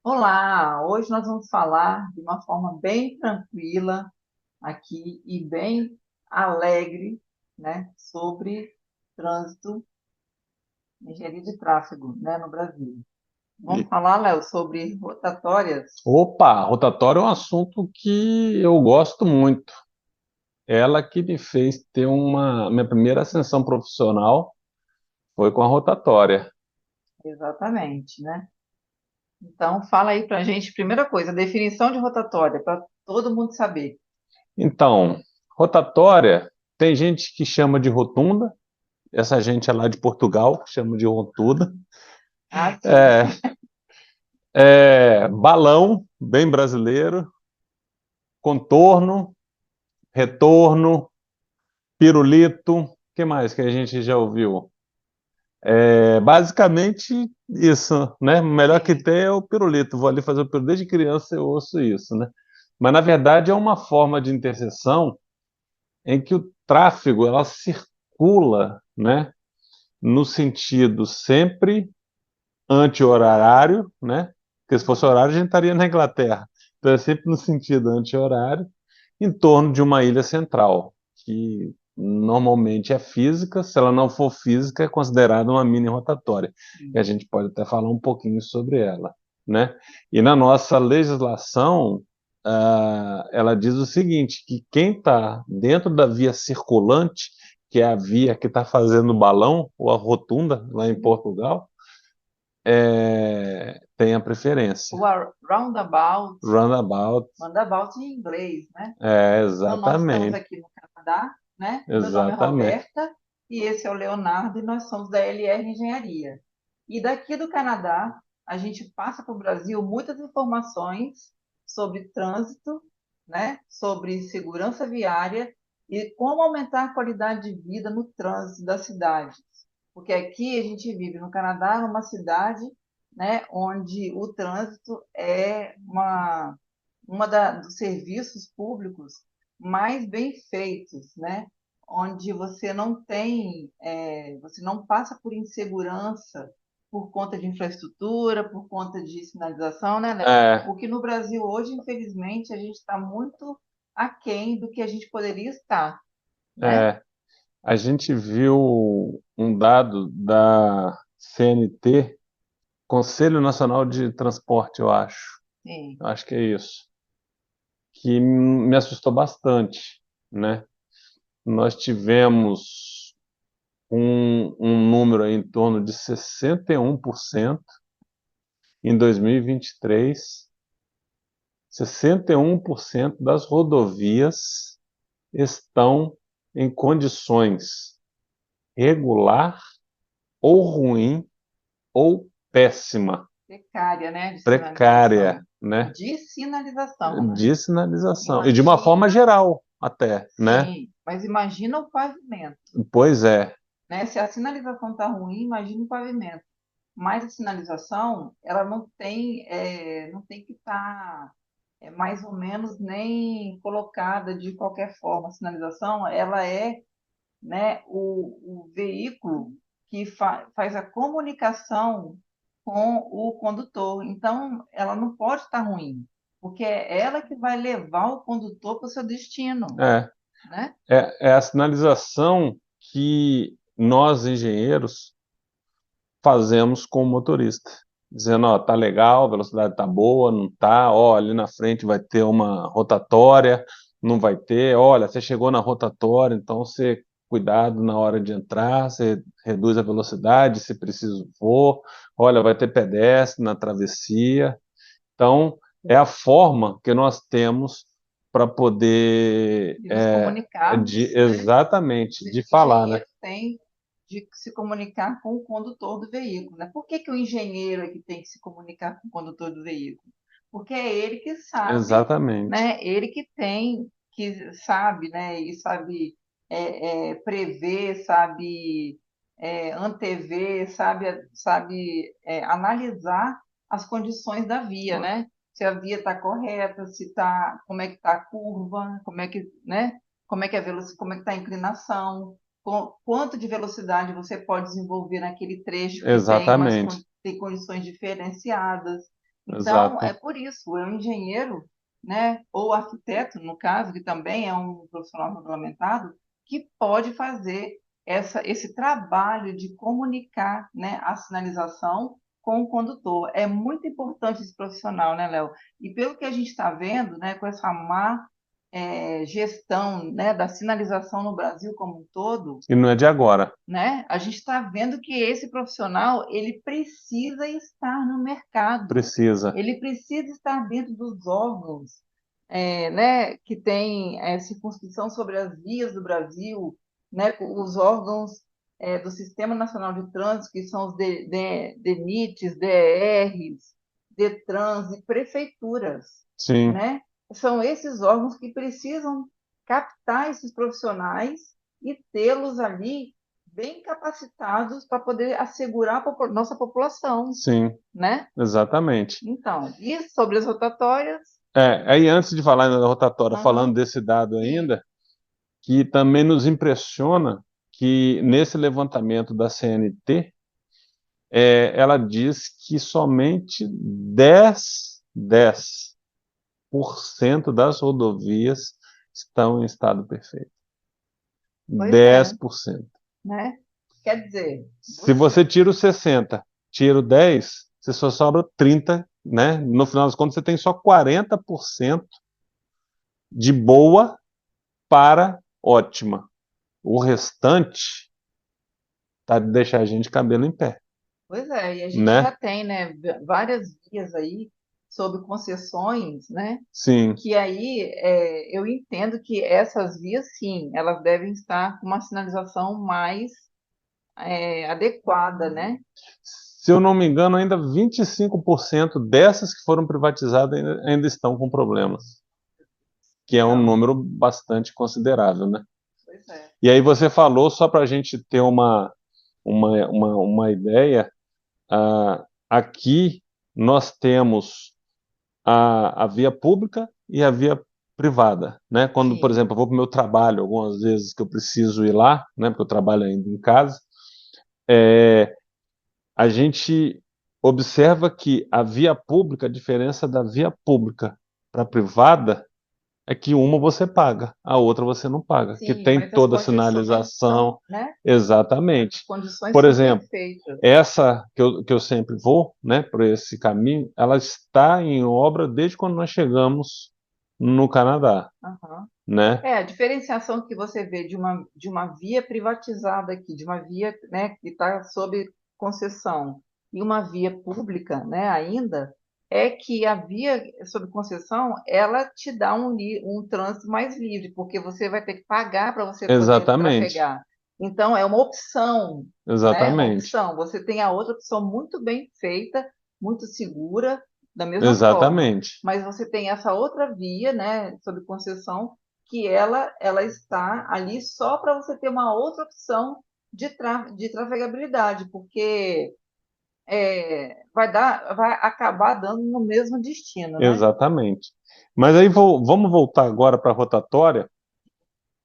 Olá, hoje nós vamos falar de uma forma bem tranquila aqui e bem alegre, né, sobre trânsito, engenharia de tráfego, né, no Brasil. Vamos E- falar, Léo, sobre rotatórias? Opa, rotatório é um assunto que eu gosto muito. Ela que me fez ter minha primeira ascensão profissional foi com a rotatória. Exatamente, né? Então, fala aí para a gente, primeira coisa, definição de rotatória, para todo mundo saber. Então, rotatória, tem gente que chama de rotunda, essa gente é lá de Portugal, que chama de rotunda. Ah, sim. É, balão, bem brasileiro, contorno, retorno, pirulito, o que mais que a gente já ouviu? Basicamente isso, né? O melhor que Sim. tem é o pirulito. Vou ali fazer o pirulito. Desde criança eu ouço isso, né? Mas na verdade é uma forma de interseção em que o tráfego ela circula, né? No sentido sempre anti-horário, né? Porque se fosse Uhum. horário a gente estaria na Inglaterra. Então é sempre no sentido anti-horário, em torno de uma ilha central, que normalmente é física, se ela não for física, é considerada uma mini rotatória. E a gente pode até falar um pouquinho sobre ela, né? E na nossa legislação, ela diz o seguinte, que quem está dentro da via circulante, que é a via que está fazendo o balão, ou a rotunda, lá em Portugal, tem a preferência. O roundabout, Roundabout, roundabout em inglês, né? Então, nós estamos exatamente, aqui no Canadá, né? Meu nome é exatamente. Roberta e esse é o Leonardo e nós somos da LR Engenharia. E daqui do Canadá, a gente passa para o Brasil muitas informações sobre trânsito, né? Sobre segurança viária e como aumentar a qualidade de vida no trânsito das cidades. Porque aqui a gente vive no Canadá, numa cidade, né, onde o trânsito é dos serviços públicos mais bem feitos, né? Onde você não tem, você não passa por insegurança por conta de infraestrutura, por conta de sinalização, né, Léo? É, O que no Brasil hoje, infelizmente, a gente está muito aquém do que a gente poderia estar, né? é, a gente viu um dado da CNT, Conselho Nacional de Transporte, eu acho. Sim. Eu acho que é isso, que me assustou bastante, né? Nós tivemos um número aí em torno de 61% em 2023. 61% das rodovias estão em condições regular ou ruim ou péssima, Precária, né, de sinalização. precária, né, De sinalização, né? de sinalização e de uma forma Imagina, geral até, né? sim, mas imagina o pavimento, Pois é, né? Se a sinalização está ruim, imagina o pavimento. Mas a sinalização, ela não tem que estar mais ou menos nem colocada de qualquer forma. A sinalização, ela é, né, o veículo que faz a comunicação com o condutor. Então, ela não pode estar ruim, porque é ela que vai levar o condutor para o seu destino, é, né? é a sinalização que nós engenheiros fazemos com o motorista, dizendo, ó, tá legal, a velocidade tá boa, não tá, ó, ali na frente vai ter uma rotatória, não vai ter, olha, você chegou na rotatória, então você cuidado na hora de entrar, você reduz a velocidade, se preciso for, olha, vai ter pedestre na travessia. Então, é a forma que nós temos para poder, De nos comunicarmos, né? exatamente, Os de falar, né? engenheiros têm de se comunicar com o condutor do veículo, né? Por que que o engenheiro é que tem que se comunicar com o condutor do veículo? Porque é ele que sabe, Exatamente. né? Ele que tem, que sabe, né? E sabe prever, sabe antever, analisar as condições da via, né? Se a via está correta, se tá, como é que está a curva, como é que, né? Como é que é a velocidade, como é que está a inclinação, quanto de velocidade você pode desenvolver naquele trecho que tem Exatamente. tem condições diferenciadas. Então, é exato. por isso, é um engenheiro, né, ou arquiteto, no caso, que também é um profissional regulamentado, que pode fazer esse trabalho de comunicar, né, a sinalização com o condutor. É muito importante esse profissional, né, Léo? E pelo que a gente está vendo, né, com essa má gestão, né, da sinalização no Brasil como um todo, E não é de agora. né? A gente está vendo que esse profissional ele precisa estar no mercado, Precisa. ele precisa estar dentro dos órgãos, né, que tem circunscrição sobre as vias do Brasil, né, os órgãos do Sistema Nacional de Trânsito, que são os DENITs, DERs, DETRANS e prefeituras, Sim, né? São esses órgãos que precisam captar esses profissionais e tê-los ali bem capacitados para poder assegurar nossa população, sim, né? exatamente. Então, e sobre as rotatórias? Aí antes de falar ainda da rotatória, falando Aham, desse dado ainda, que também nos impressiona que nesse levantamento da CNT, ela diz que somente 10% das rodovias estão em estado perfeito. pois é, 10%. né? Quer dizer, Se você, você tira os 60, tira o 10, você só sobra 30, né? No final das contas, você tem só 40% de boa para ótima. O restante tá de deixar a gente cabelo em pé, pois é, e a gente já né? tem, né, várias vias aí sobre concessões, né? Sim. Que aí eu entendo que essas vias, sim, elas devem estar com uma sinalização mais adequada, né? Se eu não me engano, ainda 25% dessas que foram privatizadas ainda estão com problemas, que é um Então, número bastante considerável, né? pois é. E aí você falou, só para a gente ter uma ideia, aqui nós temos a via pública e a via privada, né? Quando, por Sim, exemplo, eu vou para o meu trabalho, algumas vezes que eu preciso ir lá, né? Porque eu trabalho ainda em casa, a gente observa que a via pública, a diferença da via pública para a privada é que uma você paga, a outra você não paga, que sim, tem mas as toda a condições são, sinalização, né? As exatamente. condições Por são exemplo, perfeitas. essa que eu sempre vou, né, por esse caminho, ela está em obra desde quando nós chegamos no Canadá, Aham. né? A diferenciação que você vê de uma via privatizada aqui, de uma via, né, que está sob concessão, e uma via pública, né, ainda, é que a via sob concessão, ela te dá um trânsito mais livre, porque você vai ter que pagar para você poder Exatamente, trafegar. Então, é uma opção, né, uma exatamente, opção. Você tem a outra opção muito bem feita, muito segura, da mesma forma. exatamente, Mas você tem essa outra via, né, sob concessão, que ela está ali só para você ter uma outra opção de trafegabilidade, porque vai acabar dando no mesmo destino, né? exatamente. Mas aí vamos voltar agora para a rotatória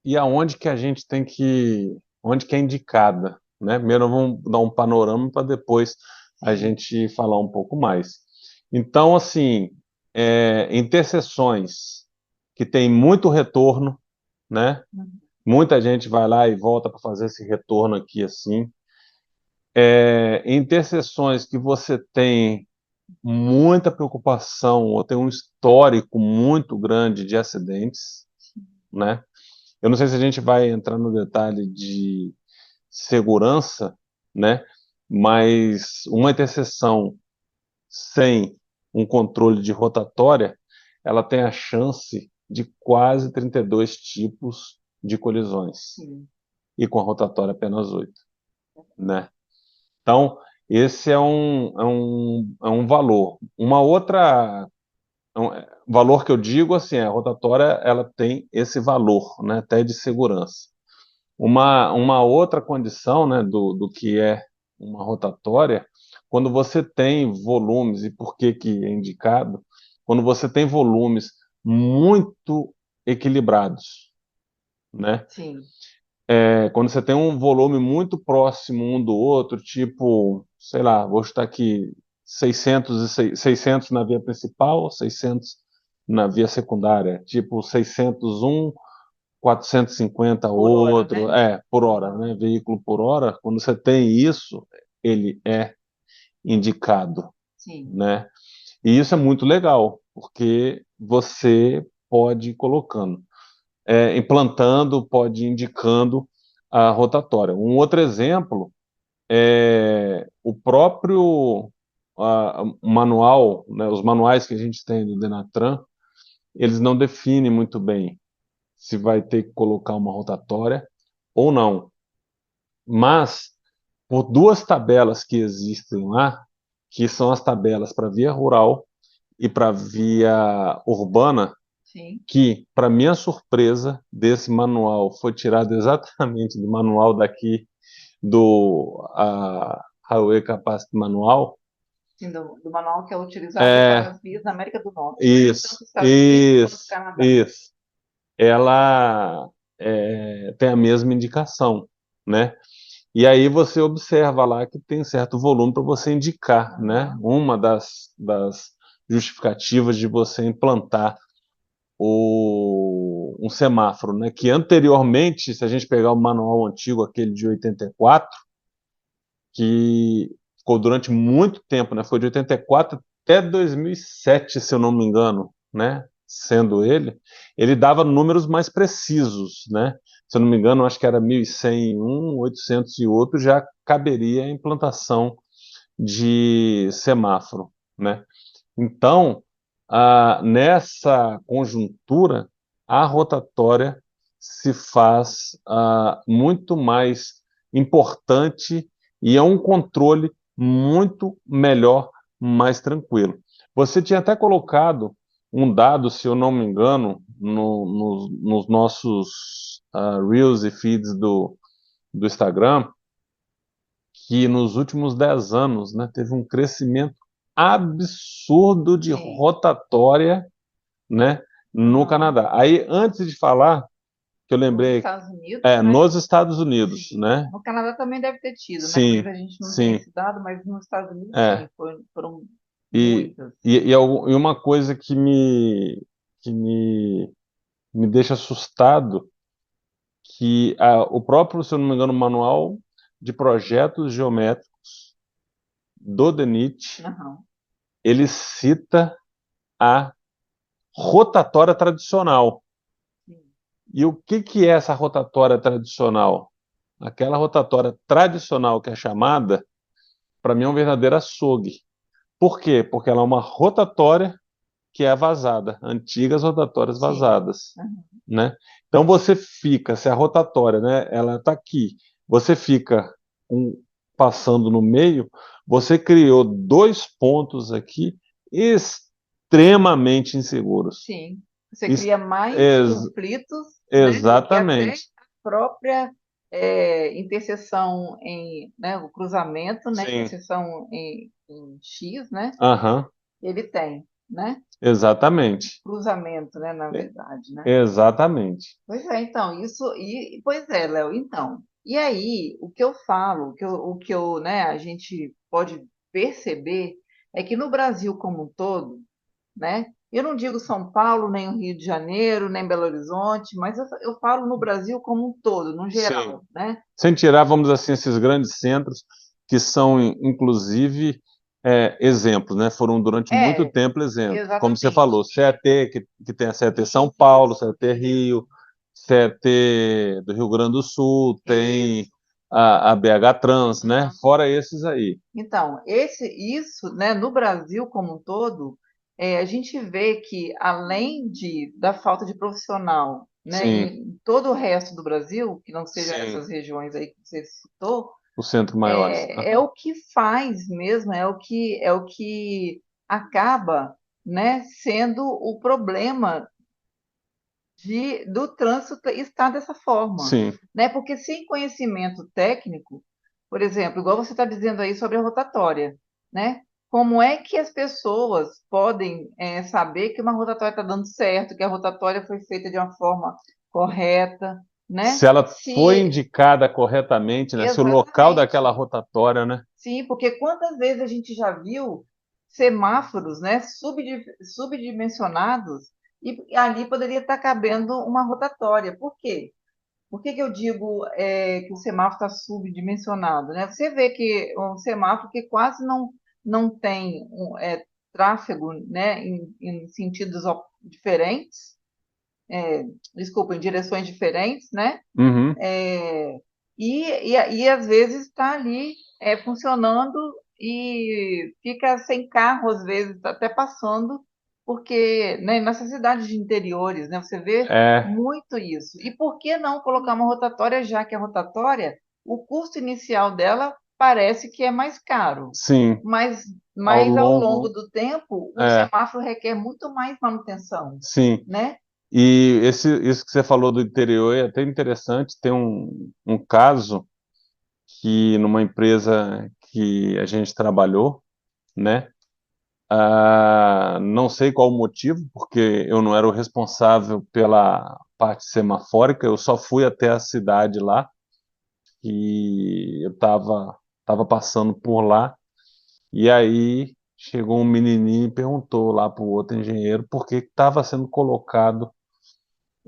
e aonde que a gente tem onde que é indicada, né? Primeiro vamos dar um panorama para depois a Sim. gente falar um pouco mais. Então, assim, interseções que tem muito retorno, né? Uhum. Muita gente vai lá e volta para fazer esse retorno aqui assim. Interseções que você tem muita preocupação ou tem um histórico muito grande de acidentes, né? Eu não sei se a gente vai entrar no detalhe de segurança, né? Mas uma interseção sem um controle de rotatória, ela tem a chance de quase 32 tipos de colisões. Sim. E com a rotatória apenas 8, né? Então, esse é um valor. Uma outra valor que eu digo assim, a rotatória ela tem esse valor, né, até de segurança. Uma outra condição, né, do que é uma rotatória, quando você tem volumes, e por que que é indicado? Quando você tem volumes muito equilibrados, né? Sim. Quando você tem um volume muito próximo um do outro, tipo, sei lá, vou chutar aqui 600 na via principal, 600 na via secundária, tipo 601, 450 Por hora, outro, né? por hora, né? Veículo por hora. Quando você tem isso, ele é indicado, Sim. né? E isso é muito legal, porque você pode ir colocando, implantando, pode ir indicando a rotatória. Um outro exemplo é o próprio manual, né, os manuais que a gente tem do Denatran, eles não definem muito bem se vai ter que colocar uma rotatória ou não. Mas, por duas tabelas que existem lá, que são as tabelas para via rural e para via urbana, Sim. que, para minha surpresa, desse manual foi tirado exatamente do manual daqui do Highway Capacity Manual. Sim, do manual que é utilizado para É, as vias na América do Norte, né? isso, Tanto os Estados Unidos quanto o isso, Canadá. isso. Ela tem a mesma indicação, né? E aí você observa lá que tem certo volume para você indicar, né? Aham. Uma das justificativas de você implantar um semáforo, né? Que anteriormente, se a gente pegar o manual antigo, aquele de 84, que ficou durante muito tempo, né? Foi de 84 até 2007, se eu não me engano, né? Sendo ele dava números mais precisos, né? Se eu não me engano, acho que era 1.100 em um, 800 e outro, já caberia a implantação de semáforo, né? Então, nessa conjuntura, a rotatória se faz muito mais importante e é um controle muito melhor, mais tranquilo. Você tinha até colocado um dado, se eu não me engano, nos nossos Reels e feeds do Instagram, que nos últimos 10 anos, né, teve um crescimento absurdo de Sim. rotatória, né, no Aham. Canadá. Aí, antes de falar, que eu Nos lembrei, Estados Unidos, né? nos Estados Unidos, Sim. né? No Canadá também deve ter tido, né? Mas Sim, a gente não tem sim, esse dado, mas nos Estados Unidos, é. sim, foram E, muitas. e uma coisa que me deixa assustado, que o próprio, se eu não me engano, manual de projetos geométricos do DENIT, Aham. ele cita a rotatória tradicional. Sim. E o que é essa rotatória tradicional? Aquela rotatória tradicional que é chamada, para mim, é um verdadeiro açougue. Por quê? Porque ela é uma rotatória que é vazada, antigas rotatórias Sim. vazadas, Aham. né? Então você fica, se a rotatória, né, ela está aqui, você fica passando no meio, você criou dois pontos aqui extremamente inseguros. Sim. Você Ex- cria mais ex- conflitos, né, do que até exatamente. a própria interseção né, o cruzamento, né, Sim. interseção em X, né, Aham. ele tem, né, Exatamente. cruzamento, né, na E- verdade, né. Exatamente. Pois é, então, pois é, Léo, então, e aí, o que eu falo, né, a gente pode perceber é que no Brasil como um todo, né, eu não digo São Paulo, nem o Rio de Janeiro, nem Belo Horizonte, mas eu falo no Brasil como um todo, no Sim. geral, né? Sem tirar, vamos dizer assim, esses grandes centros que são, inclusive, exemplos, né? Foram durante muito É, tempo exemplos. Como você falou, exatamente. CET, que tem a CET São Paulo, CET Rio, CET do Rio Grande do Sul, tem Isso. a BH Trans, né? Fora esses aí. Então, isso, né, no Brasil como um todo, a gente vê que além da falta de profissional, né, Sim, em todo o resto do Brasil, que não seja sim, essas regiões aí que você citou, os centros maiores. é o que faz mesmo, é o que acaba, né, sendo o problema do trânsito estar dessa forma, Sim, né? Porque sem conhecimento técnico, por exemplo, igual você está dizendo aí sobre a rotatória, né? Como é que as pessoas podem saber que uma rotatória está dando certo, que a rotatória foi feita de uma forma correta, né? se ela foi Se indicada corretamente, né? Se o local daquela exatamente. rotatória, né? Sim, porque quantas vezes a gente já viu, semáforos, né, subdimensionados, e ali poderia estar cabendo uma rotatória. Por quê? Por que que eu digo que o semáforo está subdimensionado, né? Você vê que um semáforo que quase não tem tráfego, né, em sentidos diferentes, desculpa, em direções diferentes, né? Uhum. É, e às vezes está ali funcionando e fica sem carro, às vezes, até passando, porque, né, nessas cidades de interiores, né, você vê É, muito isso. E por que não colocar uma rotatória, já que a rotatória, o custo inicial dela parece que é mais caro, sim, mas, ao mas ao longo longo, do tempo, o é, semáforo requer muito mais manutenção, sim. né? E isso que você falou do interior é até interessante. Tem um caso que numa empresa que a gente trabalhou, né? Não sei qual o motivo, porque eu não era o responsável pela parte semafórica, eu só fui até a cidade lá e eu tava passando por lá, e aí chegou um menininho e perguntou lá para o outro engenheiro por que estava sendo colocado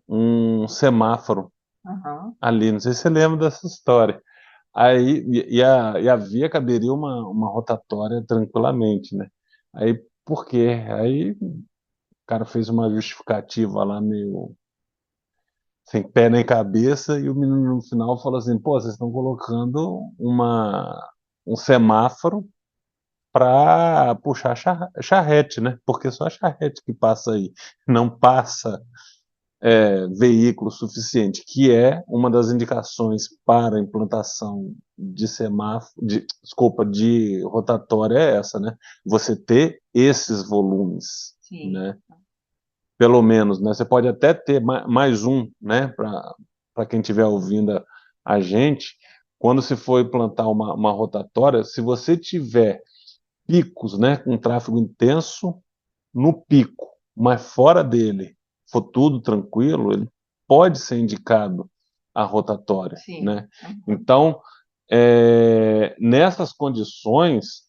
um semáforo Aham, ali. Não sei se você lembra dessa história. Aí, e a via caberia uma rotatória tranquilamente, né? Aí, por quê? Aí o cara fez uma justificativa lá meio sem pé nem cabeça, e o menino no final falou assim: pô, vocês estão colocando um semáforo para puxar charrete, né? Porque só a charrete que passa aí, não passa veículo suficiente, que é uma das indicações para a implantação de semáforo, desculpa, de rotatória é essa, né? Você ter esses volumes, sim. né? Pelo menos, né? Você pode até ter mais um, né? Para quem estiver ouvindo a gente, quando se for implantar uma rotatória, se você tiver picos, né? Com tráfego intenso no pico, mas fora dele for tudo tranquilo, ele pode ser indicado a rotatória, Sim. né? Uhum. Então, nessas condições,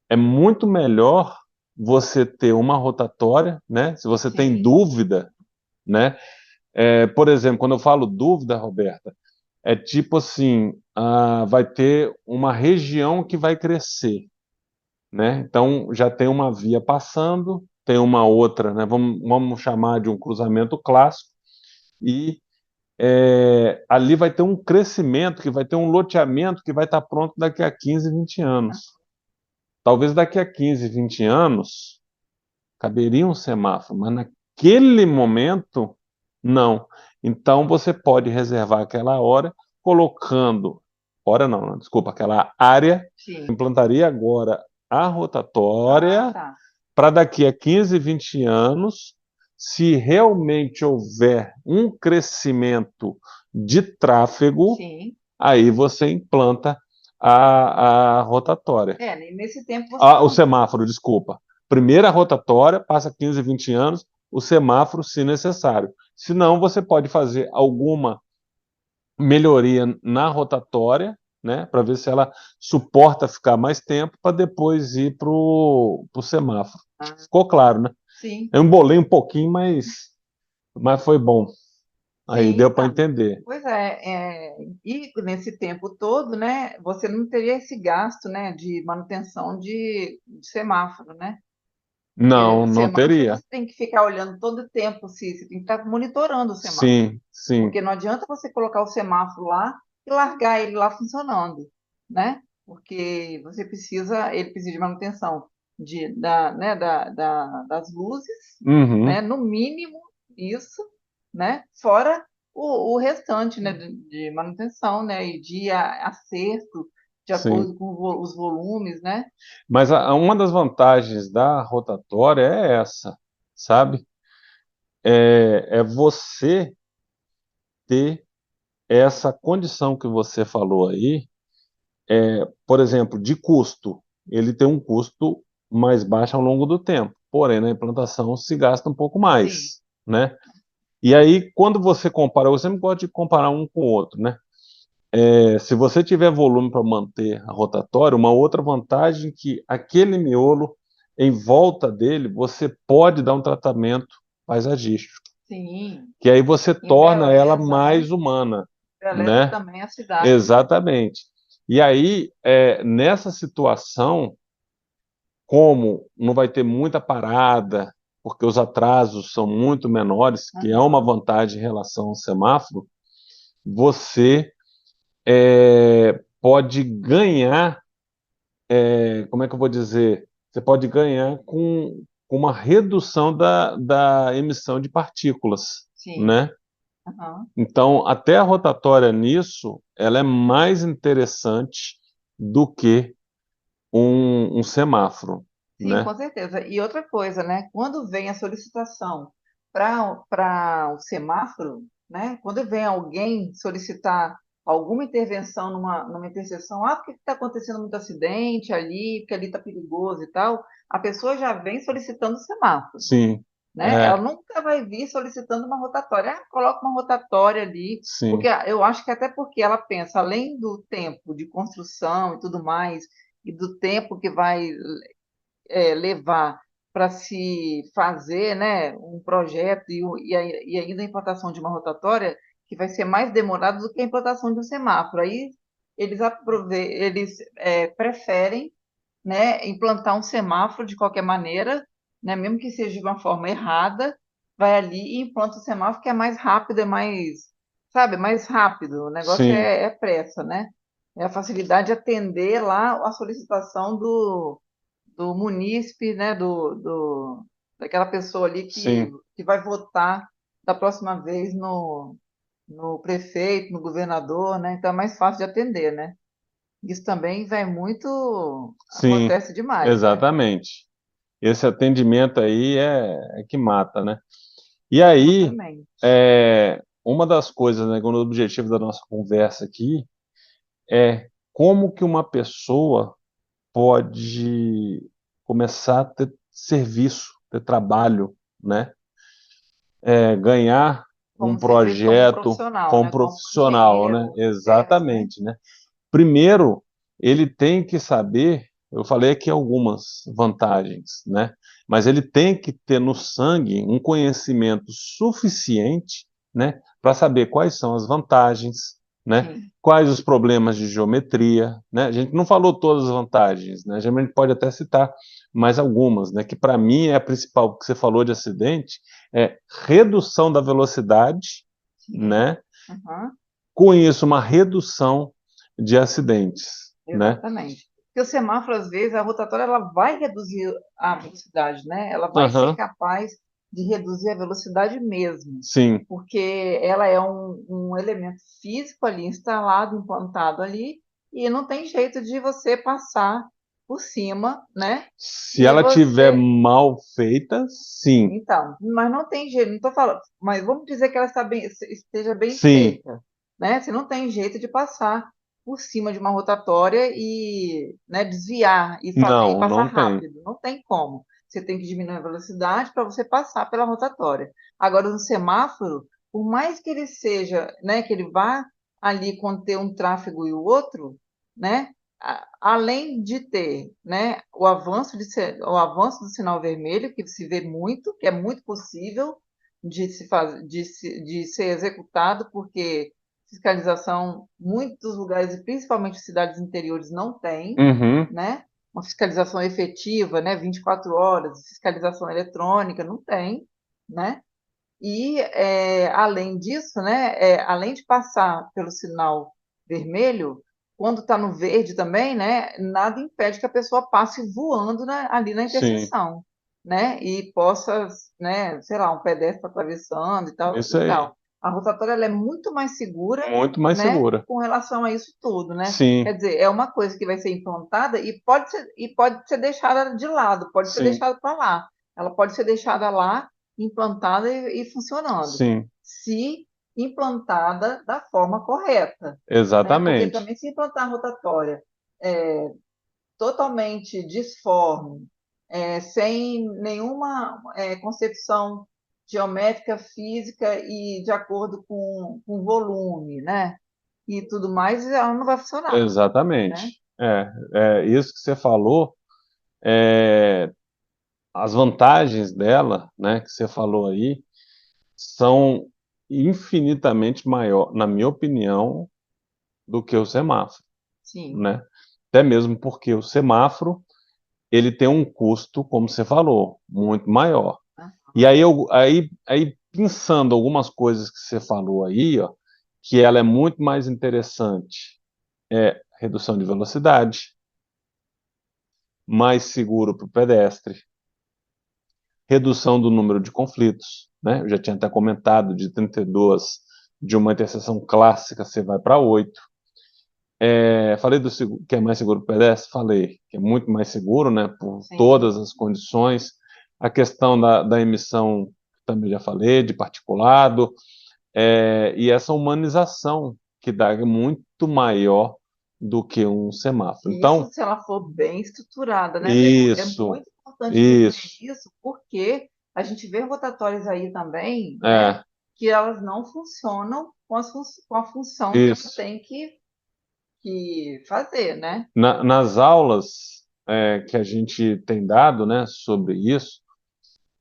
é muito melhor você ter uma rotatória, né? Se você tem Sim. dúvida, né? Por exemplo, quando eu falo dúvida, Roberta, é tipo assim, vai ter uma região que vai crescer, né? Então já tem uma via passando, tem uma outra, né? Vamos chamar de um cruzamento clássico, e ali vai ter um crescimento, que vai ter um loteamento que vai estar pronto daqui a 15, 20 anos. Talvez daqui a 15, 20 anos caberia um semáforo, mas naquele momento, não. Então você pode reservar aquela hora colocando, hora não, desculpa, aquela área, Sim. implantaria agora a Ah, rotatória tá. para daqui a 15, 20 anos, se realmente houver um crescimento de tráfego, Sim. aí você implanta a rotatória. Nesse tempo você O não. semáforo, desculpa. Primeira rotatória, passa 15, 20 anos, o semáforo, se necessário. Se não, você pode fazer alguma melhoria na rotatória, né, para ver se ela suporta ficar mais tempo, para depois ir para o semáforo. Acho que Ah, ficou claro, né? sim. Eu embolei um pouquinho, mas foi bom. Aí Sim, deu para então. entender. Pois e nesse tempo todo, né, você não teria esse gasto, né, de manutenção de semáforo, né? Porque Não, não semáforo teria. você tem que ficar olhando todo o tempo, se você tem que estar monitorando o semáforo. Sim, sim, Porque não adianta você colocar o semáforo lá e largar ele lá funcionando, né? Porque ele precisa de manutenção né, das luzes, né? uhum, No mínimo isso, né? Fora o restante, né, de manutenção, né? E de acerto de sim. acordo com os volumes, né? Mas uma das vantagens da rotatória é essa, sabe? É você ter essa condição que você falou aí, por exemplo, de custo. Ele tem um custo mais baixo ao longo do tempo, porém na implantação se gasta um pouco Sim, mais, né? E aí, quando você compara, eu sempre gosto de comparar um com o outro, né? Se você tiver volume para manter a rotatória, uma outra vantagem é que aquele miolo em volta dele, você pode dar um tratamento paisagístico, Sim, que aí você torna ela embeleza, né? mais humana, Embeleza né? também a cidade, né? Exatamente. E aí, nessa situação, como não vai ter muita parada, porque os atrasos são muito menores, que é uma Aham. vantagem em relação ao semáforo, você pode ganhar, como é que eu vou dizer? Você pode ganhar com uma redução da emissão de partículas, Sim. né? Aham. Então, até a rotatória nisso, ela é mais interessante do que um semáforo, Sim, né? com certeza. E outra coisa, né? Quando vem a solicitação para o semáforo, né? Quando vem alguém solicitar alguma intervenção numa interseção, porque está acontecendo muito acidente ali, porque ali está perigoso e tal, a pessoa já vem solicitando o semáforo, Sim, né? Ela nunca vai vir solicitando uma rotatória. Ah, coloca uma rotatória ali, porque sim, eu acho que até porque ela pensa, além do tempo de construção e tudo mais, e do tempo que vai levar para se fazer, né, um projeto e ainda a implantação de uma rotatória, que vai ser mais demorado do que a implantação de um semáforo. Aí eles preferem, né, implantar um semáforo de qualquer maneira, né, mesmo que seja de uma forma errada, vai ali e implanta o semáforo, que é mais rápido, é mais, sabe, mais rápido. O negócio sim, é pressa, né? É a facilidade de atender lá a solicitação do munícipe, né, daquela pessoa ali sim, que vai votar da próxima vez no prefeito, no governador, né? Então é mais fácil de atender, né? Isso também vai muito, sim, acontece demais, né? exatamente. Esse atendimento aí é que mata, né? E aí, Exatamente. uma das coisas, né, que o objetivo da nossa conversa aqui é como que uma pessoa pode começar a ter serviço, ter trabalho, né? Ganhar um Como serviço, como projeto profissional, como né? Como profissional, né? engenheiro, arquiteto, né? Exatamente, né? Primeiro, ele tem que saber, eu falei aqui algumas vantagens, né? Mas ele tem que ter no sangue um conhecimento suficiente, né, para saber quais são as vantagens, né? Sim. Quais os problemas de geometria, né? A gente não falou todas as vantagens, né? A gente pode até citar mais algumas, né? Que para mim é a principal que você falou de acidente, é redução da velocidade, Sim. né? Uhum. Com isso, uma redução de acidentes, né? Exatamente. Porque o semáforo, às vezes, a rotatória ela vai reduzir a velocidade, né? Ela vai ser Aham, capaz de reduzir a velocidade mesmo, sim, porque ela é um elemento físico ali instalado, implantado ali, e não tem jeito de você passar por cima, né? se E ela tiver você mal feita, sim, então, mas não tem jeito, não estou falando, mas vamos dizer que ela esteja bem sim, feita, né? Você não tem jeito de passar por cima de uma rotatória e, né, desviar e não, passar não tem, rápido, não tem como. Você tem que diminuir a velocidade para você passar pela rotatória. Agora, no semáforo, por mais que ele seja, né, que ele vá ali conter um tráfego e o outro, né? Além de ter, né, o avanço do sinal vermelho, que se vê muito, que é muito possível de ser executado, porque fiscalização, muitos lugares, e principalmente cidades interiores, não tem, uhum, né? Uma fiscalização efetiva, né? 24 horas, fiscalização eletrônica, não tem, né? E, além disso, né, além de passar pelo sinal vermelho, quando está no verde também, né, nada impede que a pessoa passe voando ali na sim, interseção, né, e possa, né, sei lá, um pedestre atravessando isso e aí, tal. A rotatória ela é muito mais segura, muito mais né, segura, com relação a isso tudo, né? sim, Quer dizer, é uma coisa que vai ser implantada e pode ser deixada de lado, pode ser sim, deixada para lá. Ela pode ser deixada lá implantada e funcionando, sim, se implantada da forma correta, né? Porque exatamente, também se implantar a rotatória é, totalmente disforme, sem nenhuma concepção geométrica, física e de acordo com volume, né? E tudo mais, ela não vai funcionar, né? exatamente. Isso que você falou as vantagens dela, né, que você falou aí, são infinitamente maior, na minha opinião, do que o semáforo, Sim. né? Até mesmo porque o semáforo, ele tem um custo, como você falou, muito maior. E Aham. aí pensando algumas coisas que você falou aí, ó, que ela é muito mais interessante, é redução de velocidade, mais seguro para o pedestre, redução do número de conflitos, né? Eu já tinha até comentado, de 32 de uma interseção clássica, você vai para 8. Falei que é mais seguro para o pedestre? Falei que é muito mais seguro, né, por Sim. todas as condições. A questão da emissão, também já falei, de particulado, e essa humanização que dá é muito maior do que um semáforo. E isso Então, se ela for bem estruturada, né, Breno? É isso, muito importante dizer isso, isso, porque a gente vê rotatórias aí também, né, é, que elas não funcionam com a função que ela isso. tem que fazer, né? Nas aulas que a gente tem dado, né, sobre isso,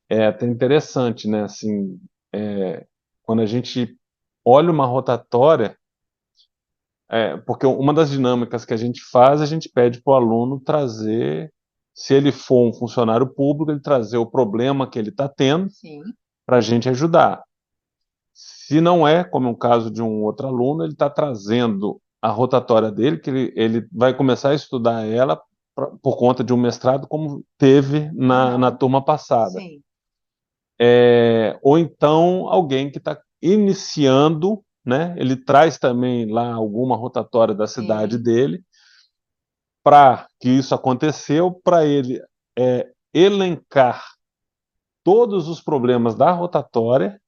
é até interessante, né, assim, quando a gente olha uma rotatória, porque uma das dinâmicas que a gente faz, a gente pede para o aluno trazer, se ele for um funcionário público, ele trazer o problema que ele está tendo Sim, para a gente ajudar. Se não é, como é o caso de um outro aluno, ele está trazendo a rotatória dele, que ele vai começar a estudar ela por conta de um mestrado, como teve na aham, turma passada. sim, Ou então alguém que está iniciando, né? Ele traz também lá alguma rotatória da cidade sim. dele, para que isso aconteceu, para ele elencar todos os problemas da rotatória,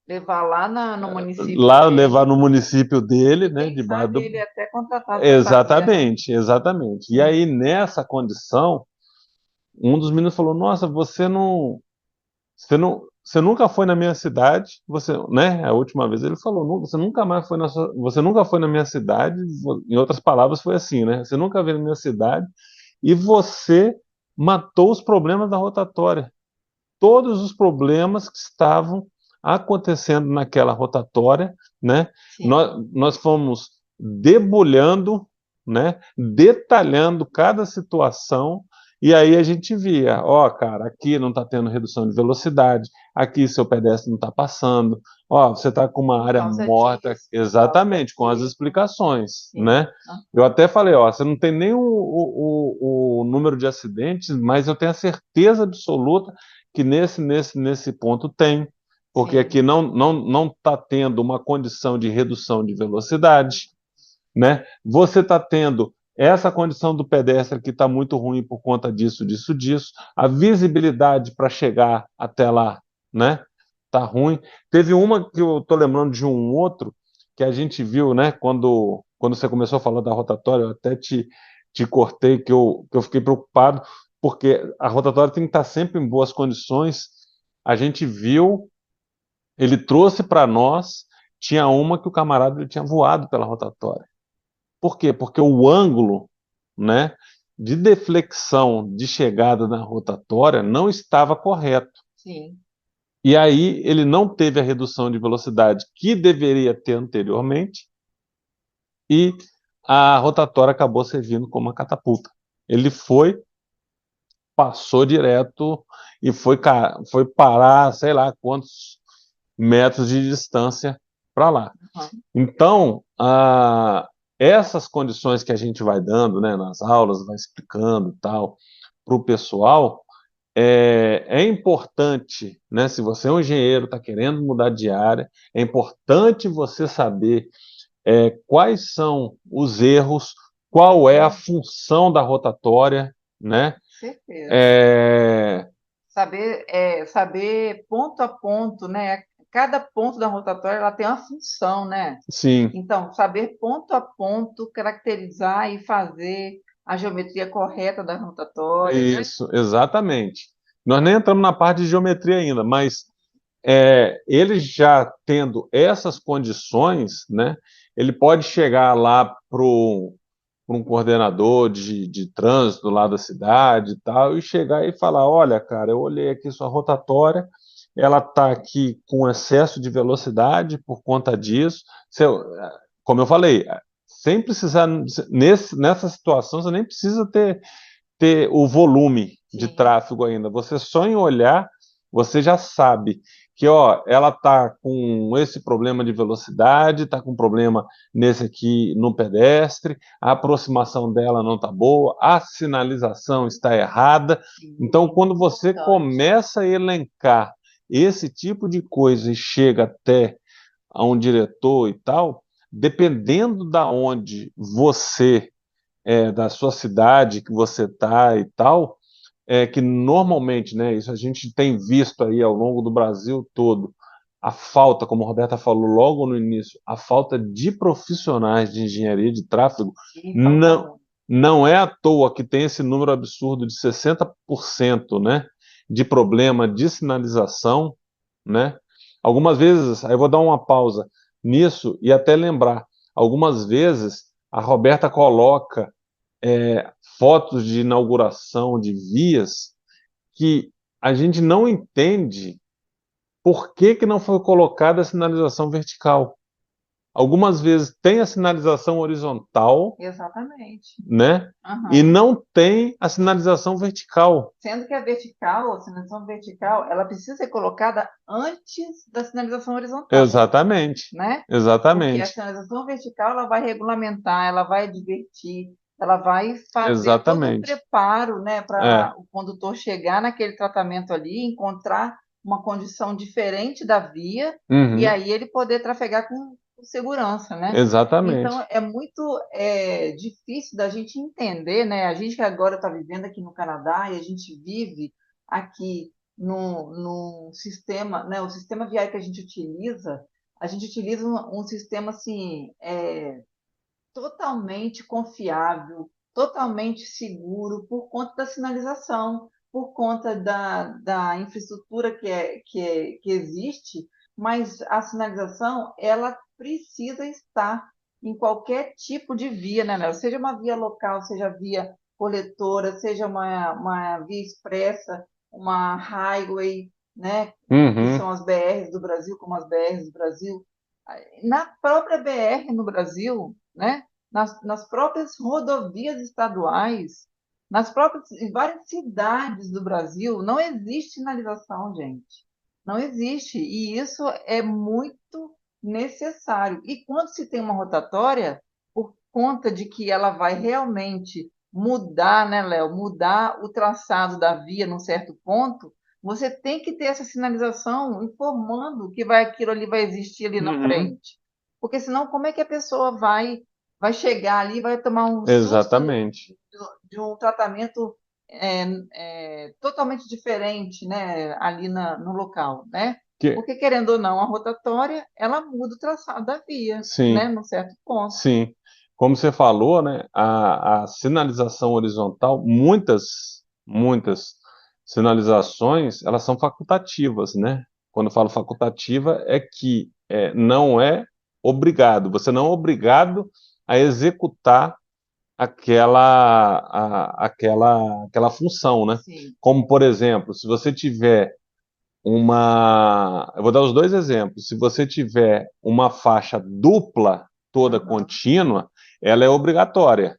Levar lá no município lá levar dele no município dele, e né, quem debaixo sabe do... ele até contratar para fazer Exatamente, exatamente. E sim, aí, nessa condição, um dos meninos falou: Nossa, você nunca foi na minha cidade, né? A última vez ele falou: Você nunca mais foi você nunca foi na minha cidade. Em outras palavras, foi assim, né? Você nunca veio na minha cidade e você matou os problemas da rotatória. Todos os problemas que estavam acontecendo naquela rotatória, né? sim. Nós fomos debulhando, né? Detalhando cada situação, e aí a gente via, ó, cara, aqui não está tendo redução de velocidade, aqui seu pedestre não está passando, ó, você está com uma Por área causa morta, disso, por causa exatamente, com as daquilo. explicações, Sim. né? Ah, Eu até falei, ó, você não tem nem o número de acidentes, mas eu tenho a certeza absoluta que nesse ponto tem, porque aqui sim, não está tendo uma condição de redução de velocidade, né? Você está tendo essa condição do pedestre que está muito ruim por conta disso, disso, disso. A visibilidade para chegar até lá, né? Tá ruim. Teve uma que eu estou lembrando de um outro que a gente viu, né? Quando você começou a falar da rotatória, eu até te cortei, que eu fiquei preocupado, porque a rotatória tem que estar sempre em boas condições. A gente viu, ele trouxe para nós, tinha uma que o camarada ele tinha voado pela rotatória. Por quê? Porque o ângulo, né, de deflexão de chegada na rotatória não estava correto. sim. E aí ele não teve a redução de velocidade que deveria ter anteriormente e a rotatória acabou servindo como uma catapulta. Ele foi, passou direto e foi parar, sei lá quantos metros de distância para lá. Aham. Então, essas condições que a gente vai dando, né, nas aulas, vai explicando e tal, para o pessoal, é importante, né, se você é um engenheiro, está querendo mudar de área, é importante você saber quais são os erros, qual é a Sim, função da rotatória, né? certeza. É, Saber ponto a ponto, né? Cada ponto da rotatória ela tem uma função, né? sim, Então, saber ponto a ponto, caracterizar e fazer a geometria correta da rotatória, né? isso, exatamente. Nós nem entramos na parte de geometria ainda, mas ele já tendo essas condições, né, ele pode chegar lá por um coordenador de trânsito lá da cidade e tal, e chegar e falar, olha, cara, eu olhei aqui sua rotatória, ela está aqui com excesso de velocidade por conta disso. Como eu falei, sem precisar, nessa situação, você nem precisa ter o volume de Sim, tráfego ainda. Você só em olhar, você já sabe que, ó, ela está com esse problema de velocidade, está com problema nesse aqui no pedestre, a aproximação dela não está boa, a sinalização está errada. sim, Então, é muito quando você importante. começa a elencar esse tipo de coisa e chega até a um diretor e tal, dependendo da onde você da sua cidade que você está e tal, que normalmente, né, isso a gente tem visto aí ao longo do Brasil todo, a falta, como a Roberta falou logo no início, a falta de profissionais de engenharia de tráfego Sim, falta não, muito. não é à toa que tem esse número absurdo de 60%, né, de problema de sinalização, né? Algumas vezes, aí eu vou dar uma pausa nisso e até lembrar, algumas vezes a Roberta coloca fotos de inauguração de vias que a gente não entende por que que não foi colocada a sinalização vertical. Algumas vezes tem a sinalização horizontal, Exatamente. né? E Aham. não tem a sinalização vertical. Sendo que a vertical, a sinalização vertical, ela precisa ser colocada antes da sinalização horizontal, Exatamente. né? Porque a Exatamente. sinalização vertical ela vai regulamentar, ela vai advertir, ela vai fazer todo o Exatamente. preparo, né, É. para o condutor chegar naquele tratamento ali, encontrar uma condição diferente da via e Uhum. aí ele poder trafegar com segurança, né? Exatamente. Então é muito difícil da gente entender, né? A gente que agora está vivendo aqui no Canadá e a gente vive aqui no sistema, né? O sistema viário que a gente utiliza um sistema assim totalmente confiável, totalmente seguro por conta da sinalização, por conta da infraestrutura que existe, mas a sinalização ela precisa estar em qualquer tipo de via, né, Léo? Seja uma via local, seja via coletora, seja uma via expressa, uma highway, né, que Uhum. são as BRs do Brasil, como as BRs do Brasil. Na própria BR no Brasil, né, nas próprias rodovias estaduais, em várias cidades do Brasil, não existe sinalização, gente. Não existe. E isso é muito necessário. E quando se tem uma rotatória, por conta de que ela vai realmente mudar, né, Léo? Mudar o traçado da via num certo ponto, você tem que ter essa sinalização informando que aquilo ali vai existir ali na Uhum. frente. Porque senão, como é que a pessoa vai chegar ali, vai tomar um susto Exatamente. de um tratamento totalmente diferente, né, ali no local, né? Que, Porque, querendo ou não, a rotatória, ela muda o traçado da via, né, sim. num certo ponto. Sim, como você falou, né, a sinalização horizontal, muitas sinalizações, elas são facultativas, né? Quando eu falo facultativa, é que não é obrigado, você não é obrigado a executar aquela função, né? Sim. Como, por exemplo, se você tiver eu vou dar os dois exemplos. Se você tiver uma faixa dupla toda Aham. contínua, ela é obrigatória,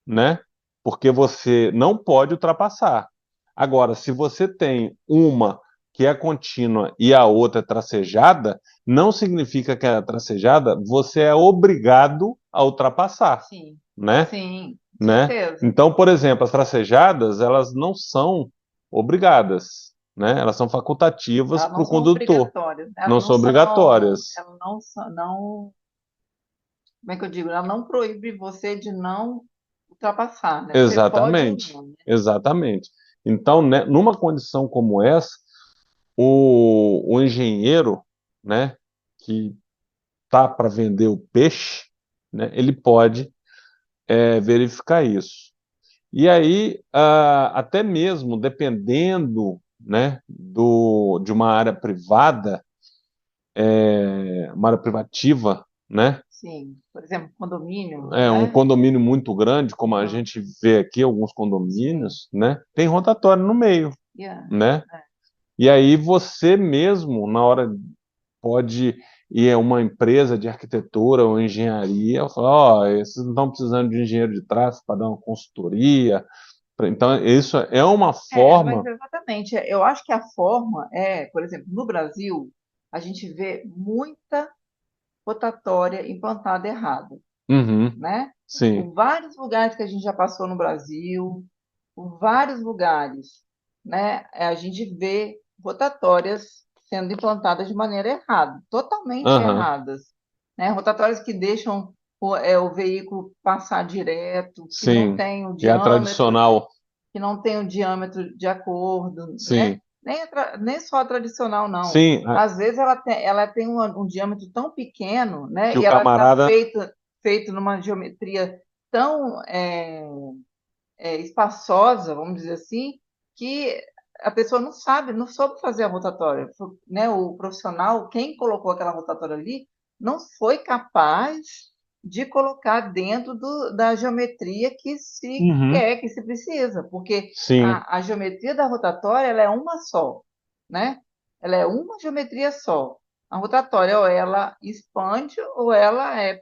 né? Porque você não pode ultrapassar. Agora, se você tem uma que é contínua e a outra é tracejada, não significa que a tracejada você é obrigado a ultrapassar, Sim. né? Sim, com Né? certeza. Então, por exemplo, as tracejadas, elas não são obrigadas, né? Elas são facultativas Elas para não o são condutor, obrigatórias, né? não são obrigatórias. Como é que eu digo? Ela não proíbe você de não ultrapassar, né? Você pode ou Exatamente, não, né? exatamente. Então, né, numa condição como essa, o engenheiro, né, que tá para vender o peixe, né, ele pode verificar isso. E aí, até mesmo dependendo, né, de uma área privada, uma área privativa, né, sim. Por exemplo, condomínio, Um né? condomínio muito grande, como a Aham, gente vê aqui, alguns sim. condomínios, né? Tem rotatório no meio, Yeah, né? é. E aí você mesmo, na hora, pode ir a uma empresa de arquitetura ou engenharia, falar, ó, vocês não estão precisando de engenheiro de tráfego para dar uma consultoria. Então, isso é uma Mas forma. exatamente. Eu acho que a forma é, por exemplo, no Brasil, a gente vê muita rotatória implantada errada, Uhum, né? sim, Por vários lugares que a gente já passou no Brasil, por vários lugares, né? A gente vê rotatórias sendo implantadas de maneira errada, totalmente aham, erradas, né? Rotatórias que deixam o veículo passar direto, sim. E a tradicional, que não tem o diâmetro de acordo, né? sim, Nem só a tradicional, não. sim, Às vezes ela tem um diâmetro tão pequeno, que né? o E ela está camarada, feito numa geometria tão espaçosa, vamos dizer assim, que a pessoa não sabe, não soube fazer a rotatória, né? O profissional, quem colocou aquela rotatória ali, não foi capaz de colocar dentro da geometria que se uhum, quer, que se precisa, porque sim, a geometria da rotatória ela é uma só, né? Ela é uma geometria só. A rotatória ou ela expande ou ela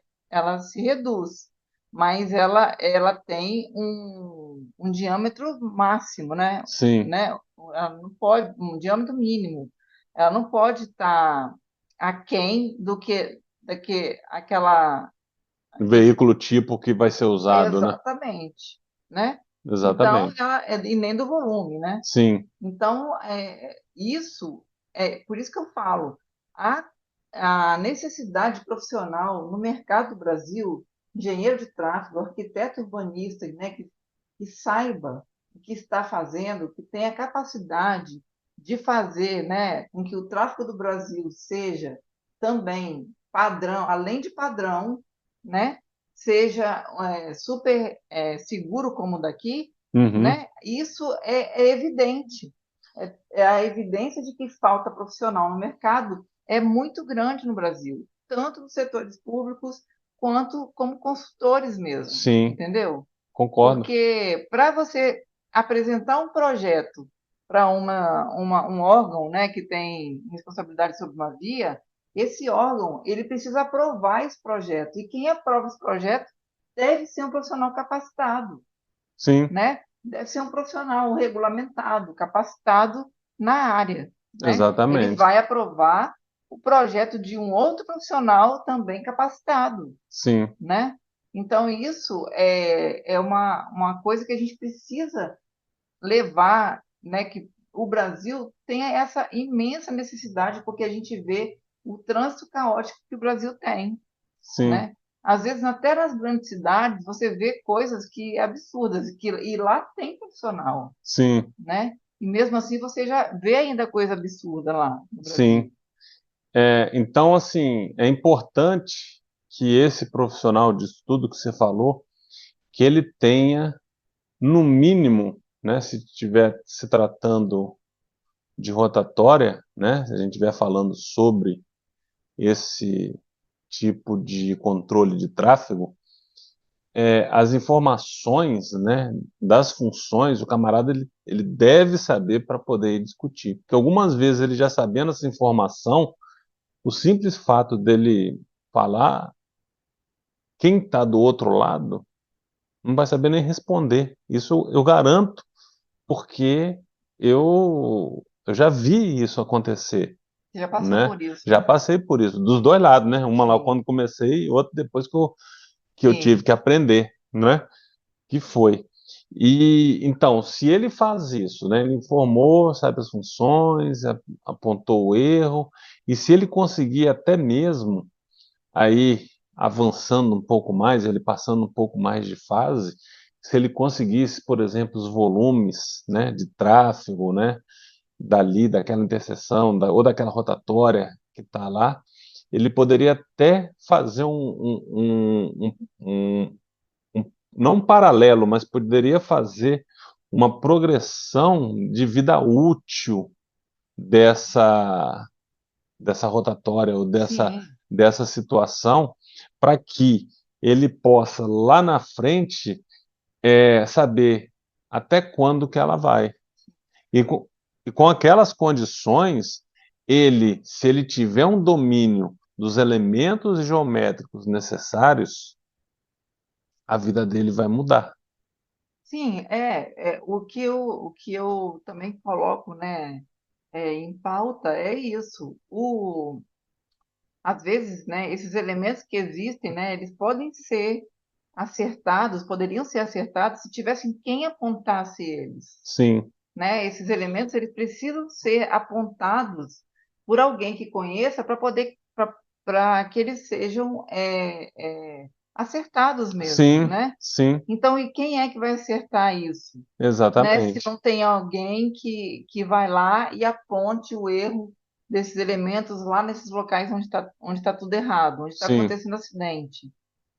se reduz, mas ela tem um diâmetro máximo, né? sim. Né? Ela não pode, um diâmetro mínimo. Ela não pode estar aquém do que aquele Veículo tipo que vai ser usado, né? exatamente, né? Então, Exatamente. e nem do volume, né? Sim, Então, isso por isso que eu falo, a, a necessidade profissional no mercado do Brasil, engenheiro de tráfego, arquiteto urbanista, né, que saiba o que está fazendo, que tenha capacidade de fazer, né, com que o tráfego do Brasil seja também padrão, além de padrão, né, seja super seguro como o daqui, uhum, né? Isso é evidente. É a evidência de que falta profissional no mercado é muito grande no Brasil, tanto nos setores públicos quanto como consultores mesmo, sim, entendeu? concordo. Porque para você apresentar um projeto para um órgão, né, que tem responsabilidade sobre uma via, esse órgão ele precisa aprovar esse projeto. E quem aprova esse projeto deve ser um profissional capacitado, Sim, né? Deve ser um profissional regulamentado, capacitado na área, né? Ele exatamente. vai aprovar o projeto de um outro profissional também capacitado, Sim, né? Então, isso é uma coisa que a gente precisa levar, né? Que o Brasil tenha essa imensa necessidade, porque a gente vê o trânsito caótico que o Brasil tem, sim, né? Às vezes, até nas grandes cidades, você vê coisas que absurdas, e lá tem profissional, sim, né? E mesmo assim você já vê ainda coisa absurda lá no Brasil. sim. Então, assim, é importante que esse profissional de tudo que você falou, que ele tenha, no mínimo, né, se estiver se tratando de rotatória, né, se a gente estiver falando sobre esse tipo de controle de tráfego, as informações, né, das funções, o camarada ele deve saber para poder discutir. Porque algumas vezes ele já sabendo essa informação, o simples fato dele falar, quem está do outro lado não vai saber nem responder. Isso eu garanto, porque eu já vi isso acontecer, Você já passou né? por isso, Já né? passei por isso, dos dois lados, né? Uma lá Sim, quando comecei e outra depois que eu tive sim, que aprender, né? Que foi. E então, se ele faz isso, né? Ele informou, sabe as funções, apontou o erro, e se ele conseguir até mesmo aí avançando um pouco mais, ele passando um pouco mais de fase, se ele conseguisse, por exemplo, os volumes, né, de tráfego, né, dali, daquela interseção, ou daquela rotatória que está lá, ele poderia até fazer não um paralelo, mas poderia fazer uma progressão de vida útil dessa rotatória ou sim, dessa situação, para que ele possa, lá na frente, saber até quando que ela vai. E com aquelas condições, se ele tiver um domínio dos elementos geométricos necessários, a vida dele vai mudar. Sim, o que eu também coloco, né, em pauta é isso. Às vezes, né, esses elementos que existem, né, eles podem ser acertados, poderiam ser acertados se tivessem quem apontasse eles, Sim, né? Esses elementos eles precisam ser apontados por alguém que conheça para poder para que eles sejam acertados mesmo, sim, né? sim, Então, e quem é que vai acertar isso? Né? Se exatamente. não tem alguém que vai lá e aponte o erro desses elementos lá nesses locais onde tá tudo errado, onde está Sim, acontecendo acidente,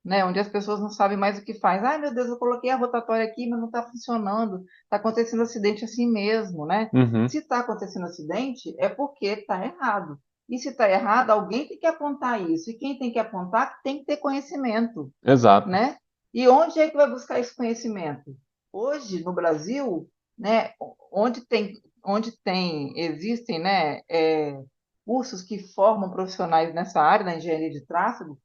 né? Onde as pessoas não sabem mais o que faz. Ai, meu Deus, eu coloquei a rotatória aqui, mas não está funcionando. Está acontecendo acidente assim mesmo, né? uhum, Se está acontecendo acidente, é porque está errado. E se está errado, alguém tem que apontar isso. E quem tem que apontar tem que ter conhecimento, exato. né? E onde é que vai buscar esse conhecimento? Hoje, no Brasil, né, existem, né, cursos que formam profissionais nessa área, na engenharia de tráfego,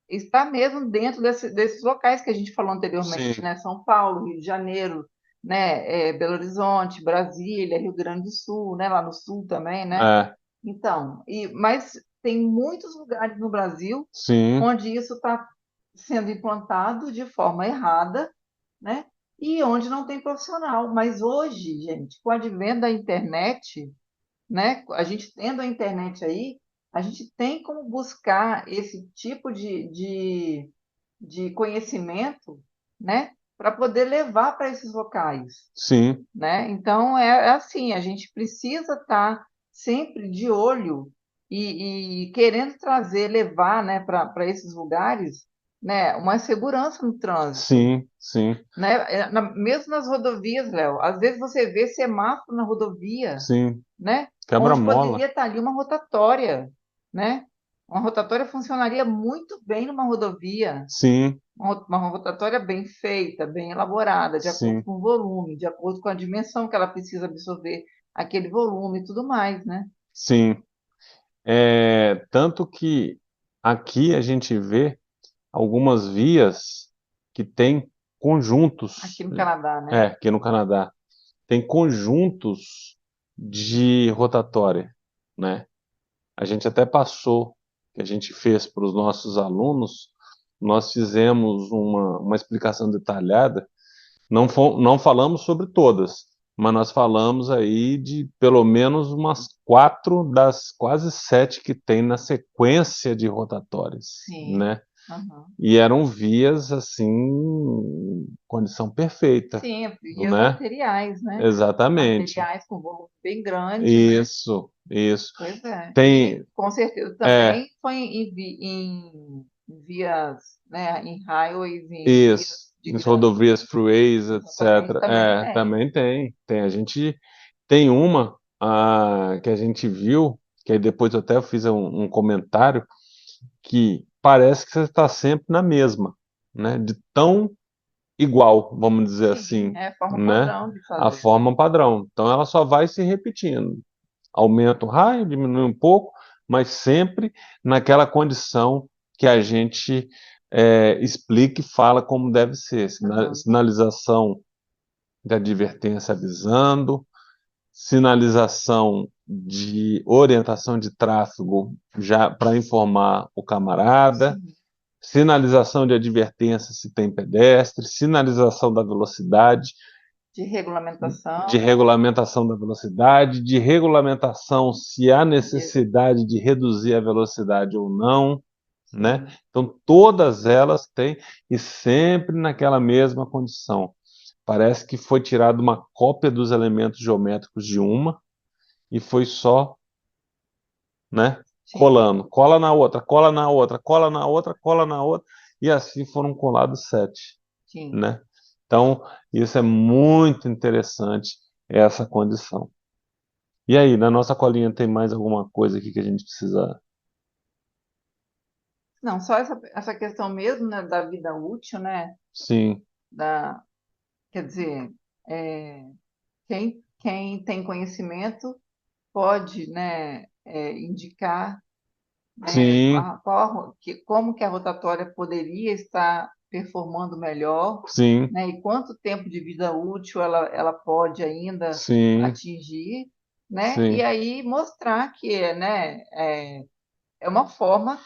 está mesmo dentro desses locais que a gente falou anteriormente, Sim, né? São Paulo, Rio de Janeiro, né? Belo Horizonte, Brasília, Rio Grande do Sul, né? Lá no sul também, né? é, Então, mas tem muitos lugares no Brasil sim, onde isso está sendo implantado de forma errada, né? E onde não tem profissional. Mas hoje, gente, com o advento da internet, né? A gente tendo a internet aí, a gente tem como buscar esse tipo de conhecimento, né? Para poder levar para esses locais, sim, né? Então, é assim, a gente precisa estar sempre de olho e querendo trazer, levar, né, para esses lugares, né, uma segurança no trânsito, sim, sim, né? Mesmo nas rodovias, Léo, às vezes você vê semáforo na rodovia, sim. né? Onde Quebra-mola. poderia estar ali uma rotatória, né? Uma rotatória funcionaria muito bem numa rodovia, Sim, uma rotatória bem feita, bem elaborada, de acordo sim, com o volume, de acordo com a dimensão que ela precisa absorver aquele volume e tudo mais, né? sim. Tanto que aqui a gente vê algumas vias que têm Aqui conjuntos, no Canadá, né? aqui no Canadá, tem conjuntos de rotatória, né? A gente até passou, que a gente fez para os nossos alunos, nós fizemos uma explicação detalhada. Não falamos sobre todas, mas nós falamos aí de pelo menos umas 4 das quase 7 que tem na sequência de rotatórias, Sim. né? Aham. E eram vias assim, condição perfeita, Sim, vias né? arteriais, né? Exatamente. Arteriais com volume bem grande, né? Isso, isso. Pois é. E Tem, com certeza é, também foi em vias, né? Em highways, em vias isso. de As grande, rodovias, freeways, exatamente, etc. também tem. Também tem. Tem. A gente tem uma que a gente viu, que aí depois eu até fiz um comentário, que parece que você está sempre na mesma, né? De tão igual, vamos dizer Sim, assim, é a forma né? padrão de A fazer. forma padrão. Então ela só vai se repetindo. Aumenta o raio, diminui um pouco, mas sempre naquela condição que a gente explica e fala como deve ser. Aham. Sinalização de advertência avisando, sinalização de orientação de tráfego já para informar o camarada, Sim. sinalização de advertência se tem pedestre, sinalização da velocidade, De de regulamentação, né? regulamentação da velocidade, de regulamentação se há De- necessidade de reduzir a velocidade ou não, né? sim. Então, todas elas têm, e sempre naquela mesma condição. Parece que foi tirada uma cópia dos elementos geométricos de uma e foi só, né, Sim, colando. Cola na outra, cola na outra, cola na outra, cola na outra, e assim foram colados 7, sim. né? Então, isso é muito interessante, essa condição. E aí, na nossa colinha tem mais alguma coisa aqui que a gente precisa Não, só essa questão mesmo, né, da vida útil, né? Sim, Da, quer dizer, é, quem tem conhecimento pode, né, indicar, né, sim, como que a rotatória poderia estar performando melhor, sim, né, e quanto tempo de vida útil ela pode ainda sim, atingir, né, e sim. aí mostrar que, né, é uma forma,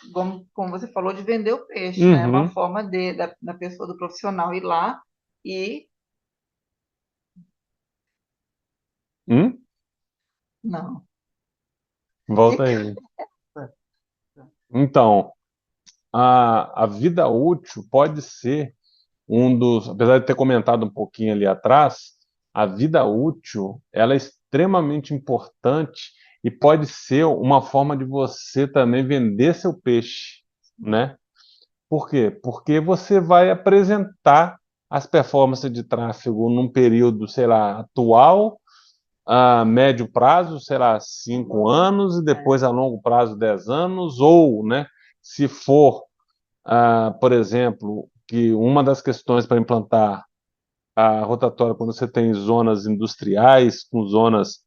como você falou, de vender o peixe, né, uma Uhum. forma da pessoa, do profissional ir lá e, Hum? não, que Volta aí. Então, a vida útil pode ser um dos, apesar de ter comentado um pouquinho ali atrás, a vida útil, ela é extremamente importante e pode ser uma forma de você também vender seu peixe, né? Por quê? Porque você vai apresentar as performances de tráfego num período, sei lá, atual, a médio prazo, sei lá, 5 anos, e é, depois a longo prazo, 10 anos, ou, né, se for, por exemplo, que uma das questões para implantar a rotatória, quando você tem zonas industriais, com zonas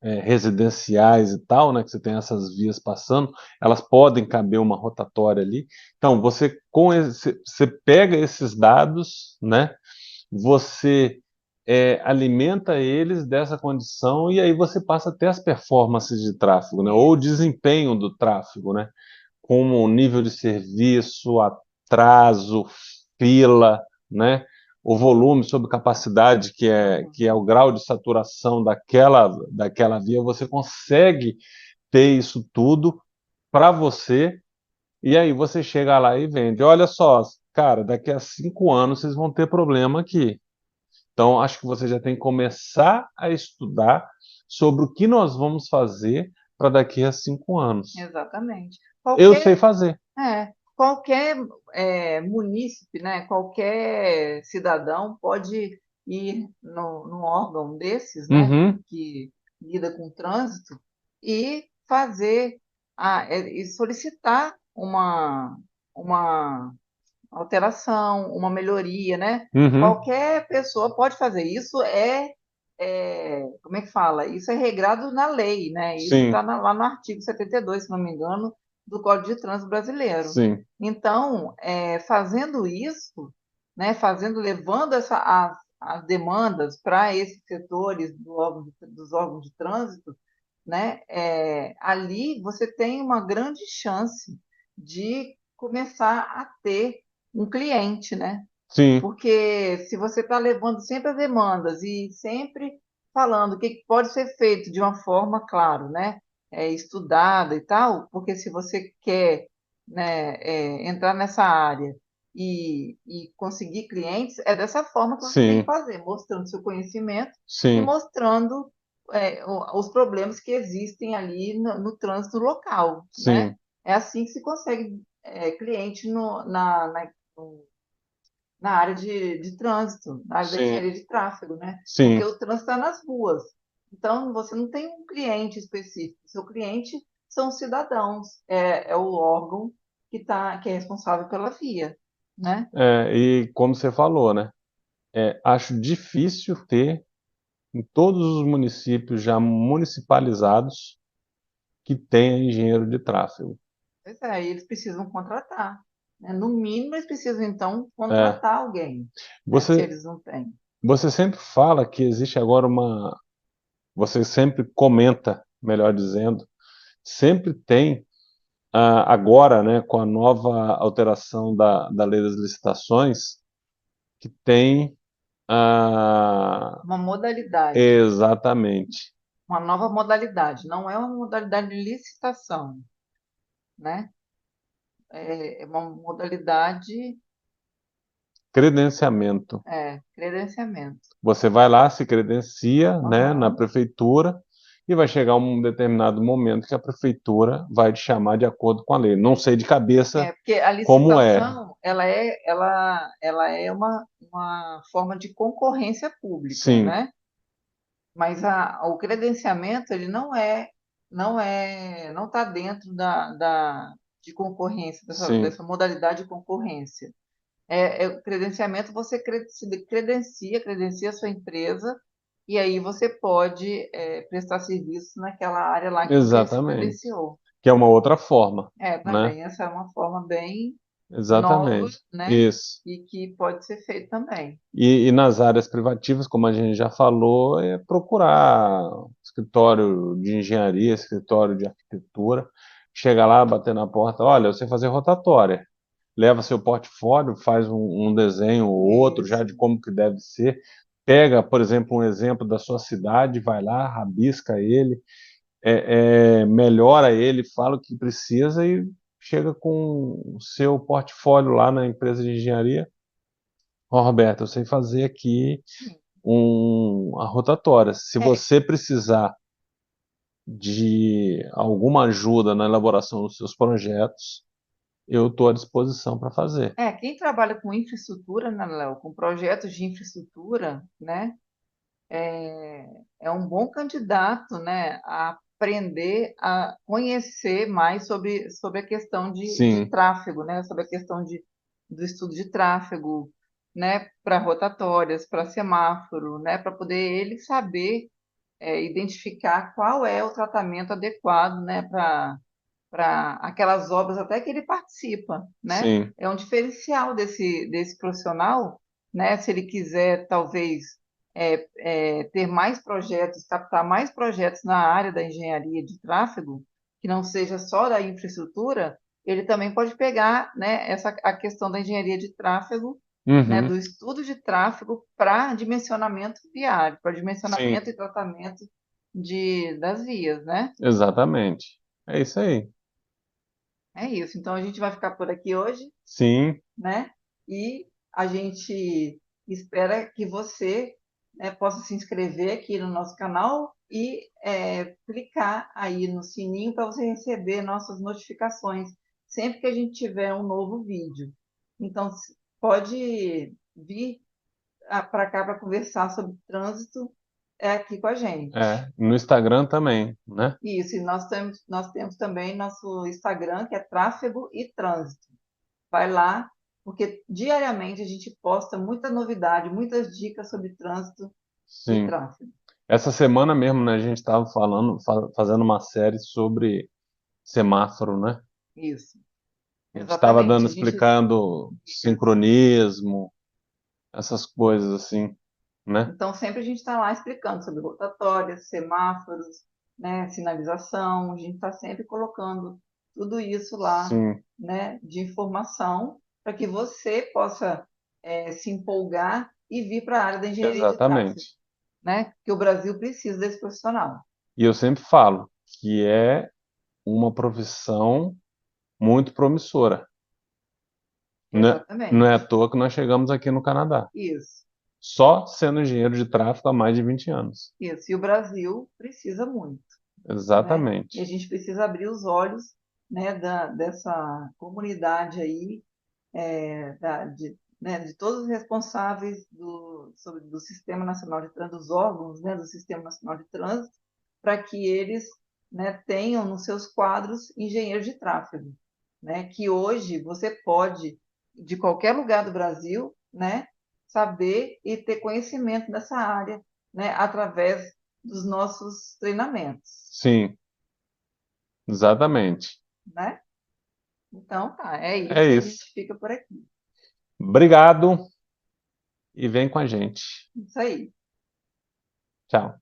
residenciais e tal, né, que você tem essas vias passando, elas podem caber uma rotatória ali. Então, você pega esses dados, né, você alimenta eles dessa condição e aí você passa a ter as performances de tráfego, né, ou o isso, desempenho do tráfego, né, como nível de serviço, atraso, fila, né? O volume sobre capacidade, que é o grau de saturação daquela via, você consegue ter isso tudo para você, e aí você chega lá e vende. Olha só, cara, daqui a 5 anos vocês vão ter problema aqui. Então, acho que você já tem que começar a estudar sobre o que nós vamos fazer para daqui a 5 anos. exatamente. Eu sei Qualquer fazer. qualquer munícipe, né, qualquer cidadão pode ir num órgão desses, né, Uhum. que lida com trânsito e fazer e solicitar uma alteração, uma melhoria, né? Uhum, Qualquer pessoa pode fazer. Isso como é que fala? Isso é regrado na lei, né? Isso está sim, lá no artigo 72, se não me engano, do Código de Trânsito Brasileiro. sim, Então, fazendo isso, né, levando as demandas para esses setores dos órgãos de trânsito, né, ali você tem uma grande chance de começar a ter um cliente, né? sim, Porque se você está levando sempre as demandas e sempre falando o que pode ser feito de uma forma, claro, né, estudada e tal, porque se você quer, né, entrar nessa área e conseguir clientes, é dessa forma que você tem que sim, fazer, mostrando seu conhecimento e sim, mostrando os problemas que existem ali no trânsito local, né? sim, É assim que se consegue cliente na área de trânsito, na área da sim, engenharia de tráfego, né? Porque sim, o trânsito está nas ruas. Então, você não tem um cliente específico. Seu cliente são os cidadãos, é o órgão que é responsável pela via, né? E como você falou, né? Acho difícil ter em todos os municípios já municipalizados que tenha engenheiro de tráfego. Pois é, eles precisam contratar, né? No mínimo, eles precisam, então, É, contratar alguém, né? Se você, eles não têm. você sempre fala que existe agora você sempre comenta, melhor dizendo, sempre tem agora, né, com a nova alteração da lei das licitações, que tem Uma modalidade, exatamente. uma nova modalidade. Não é uma modalidade de licitação, né? É uma modalidade, Credenciamento. credenciamento. Você vai lá, se credencia, né, na Aham. prefeitura e vai chegar um determinado momento que a prefeitura vai te chamar de acordo com a lei. Não sei de cabeça Porque a como é. licitação, ela é uma forma de concorrência pública, Sim, né? Mas o credenciamento, ele não está dentro de concorrência, sim, dessa modalidade de concorrência. O credenciamento, você se credencia a sua empresa, e aí você pode prestar serviço naquela área lá que você se exatamente. credenciou. Que é uma outra forma, né? Também, essa é uma forma bem nova, Exatamente. né? Isso. E que pode ser feito também. E nas áreas privativas, como a gente já falou, é procurar escritório de engenharia, escritório de arquitetura, chega lá, bater na porta, olha, eu sei fazer rotatória. Leva seu portfólio, faz um desenho ou outro já Isso. de como que deve ser, pega, por exemplo, um exemplo da sua cidade, vai lá, rabisca ele, melhora ele, fala o que precisa e chega com o seu portfólio lá na empresa de engenharia. Ó, Roberto, eu sei fazer aqui Sim. a rotatória. Se É, você precisar de alguma ajuda na elaboração dos seus projetos, eu estou à disposição para fazer. quem trabalha com infraestrutura, né, Léo, com projetos de infraestrutura, né, é um bom candidato, né, a aprender, a conhecer mais sobre a questão de Sim, tráfego, né, sobre a questão do estudo de tráfego, né, para rotatórias, para semáforo, né, para poder ele saber identificar qual é o tratamento adequado, né, para aquelas obras até que ele participa, né? sim. É um diferencial desse profissional, né? Se ele quiser, talvez, ter mais projetos, captar mais projetos na área da engenharia de tráfego, que não seja só da infraestrutura, ele também pode pegar, né, a questão da engenharia de tráfego, né, Uhum, do estudo de tráfego para dimensionamento viário, para sim, dimensionamento e tratamento das vias, né? exatamente. É isso aí. É isso. Então a gente vai ficar por aqui hoje, Sim, né? E a gente espera que você, né, possa se inscrever aqui no nosso canal e clicar aí no sininho para você receber nossas notificações sempre que a gente tiver um novo vídeo. Então pode vir para cá para conversar sobre trânsito aqui com a gente. no Instagram também, né? Isso, e nós temos também nosso Instagram, que é Tráfego e Trânsito. Vai lá, porque diariamente a gente posta muita novidade, muitas dicas sobre trânsito e Sim. tráfego. Essa semana mesmo, né, a gente estava falando, fazendo uma série sobre semáforo, né? Isso, A gente estava dando, exatamente. explicando sincronismo, essas coisas assim, né? Então, sempre a gente está lá explicando sobre rotatórias, semáforos, né, sinalização, a gente está sempre colocando tudo isso lá, Sim, né, de informação, para que você possa se empolgar e vir para a área da engenharia de tráfego, exatamente. né? Que o Brasil precisa desse profissional. E eu sempre falo que é uma profissão muito promissora. Não é à Exatamente. toa que nós chegamos aqui no Canadá. Isso. Só sendo engenheiro de tráfego há mais de 20 anos. Isso, e o Brasil precisa muito, né? E a Exatamente. gente precisa abrir os olhos, né, dessa comunidade aí, de todos os responsáveis do Sistema Nacional de Trânsito, dos órgãos, né, do Sistema Nacional de Trânsito, para que eles, né, tenham nos seus quadros engenheiros de tráfego, né? Que hoje você pode, de qualquer lugar do Brasil, né, saber e ter conhecimento dessa área, né, através dos nossos treinamentos, Sim, exatamente. né? Então, tá, é É isso, e a isso. gente fica por aqui. Obrigado e vem com a gente. Isso aí. Tchau.